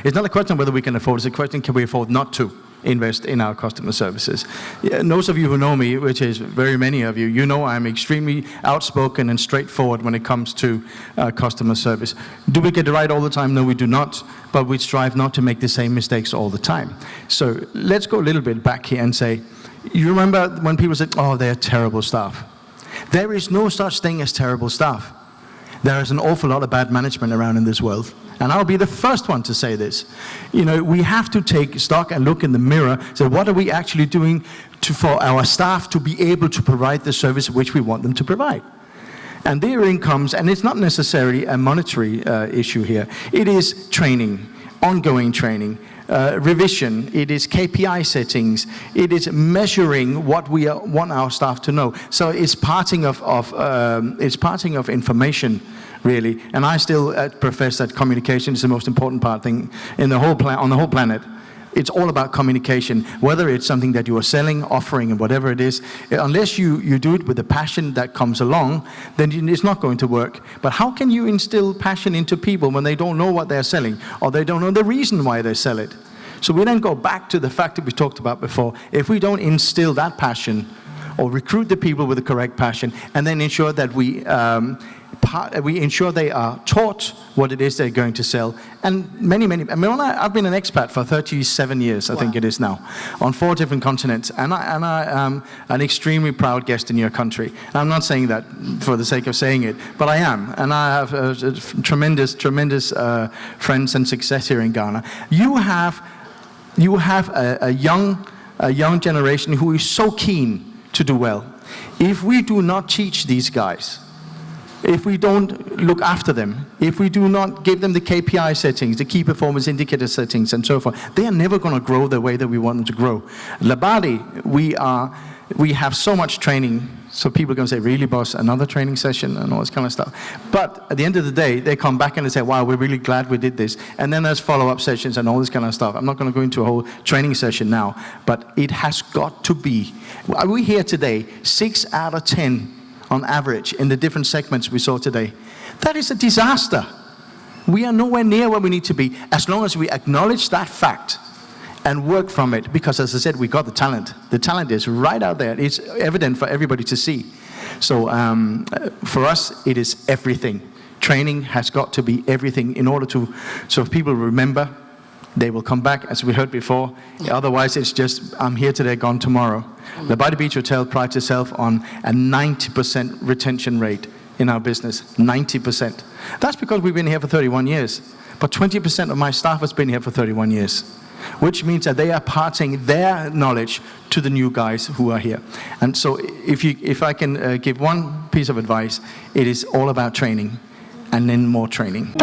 It's not a question of whether we can afford, it's a question, can we afford not to invest in our customer services? Those of you who know me, which is very many of you, you know I'm extremely outspoken and straightforward when it comes to customer service. Do we get it right all the time? No, we do not, but we strive not to make the same mistakes all the time. So let's go a little bit back here and say, you remember when people said, oh, they're terrible staff. There is no such thing as terrible staff. There is an awful lot of bad management around in this world. And I'll be the first one to say this. You know, we have to take stock and look in the mirror, say, what are we actually doing for our staff to be able to provide the service which we want them to provide? And their incomes, and it's not necessarily a monetary issue here, it is training, ongoing training, revision, it is KPI settings, it is measuring what we want our staff to know. So it's parting of information, really. And I still profess that communication is the most important part thing in the whole on the whole planet. It's all about communication, whether it's something that you are selling, offering, and whatever it is. Unless you do it with the passion that comes along, then it's not going to work. But how can you instill passion into people when they don't know what they're selling, or they don't know the reason why they sell it? So we then go back to the fact that we talked about before. If we don't instill that passion, or recruit the people with the correct passion, and then ensure that we ensure they are taught what it is they're going to sell. And I've been an expat for 37 years, I think it is now, on 4 different continents. And I am an extremely proud guest in your country. And I'm not saying that for the sake of saying it, but I am. And I have tremendous friends and success here in Ghana. You have a young generation who is so keen to do well. If we do not teach these guys, if we don't look after them, if we do not give them the KPI settings, the key performance indicator settings, and so forth, they are never going to grow the way that we want them to grow. Labadi, we have so much training, so people are going to say, really, boss, another training session and all this kind of stuff. But at the end of the day, they come back and they say, wow, we're really glad we did this. And then there's follow-up sessions and all this kind of stuff. I'm not going to go into a whole training session now, but it has got to be. We hear today, 6 out of 10 on average in the different segments we saw today. That is a disaster. We are nowhere near where we need to be, as long as we acknowledge that fact and work from it, because as I said, we got the talent. The talent is right out there. It's evident for everybody to see. So for us, it is everything. Training has got to be everything in order to, so if people remember, they will come back, as we heard before. Otherwise, it's just, I'm here today, gone tomorrow. The Body Beach Hotel prides itself on a 90% retention rate in our business, 90%. That's because we've been here for 31 years. But 20% of my staff has been here for 31 years, which means that they are parting their knowledge to the new guys who are here. And so if I can give one piece of advice, it is all about training, and then more training.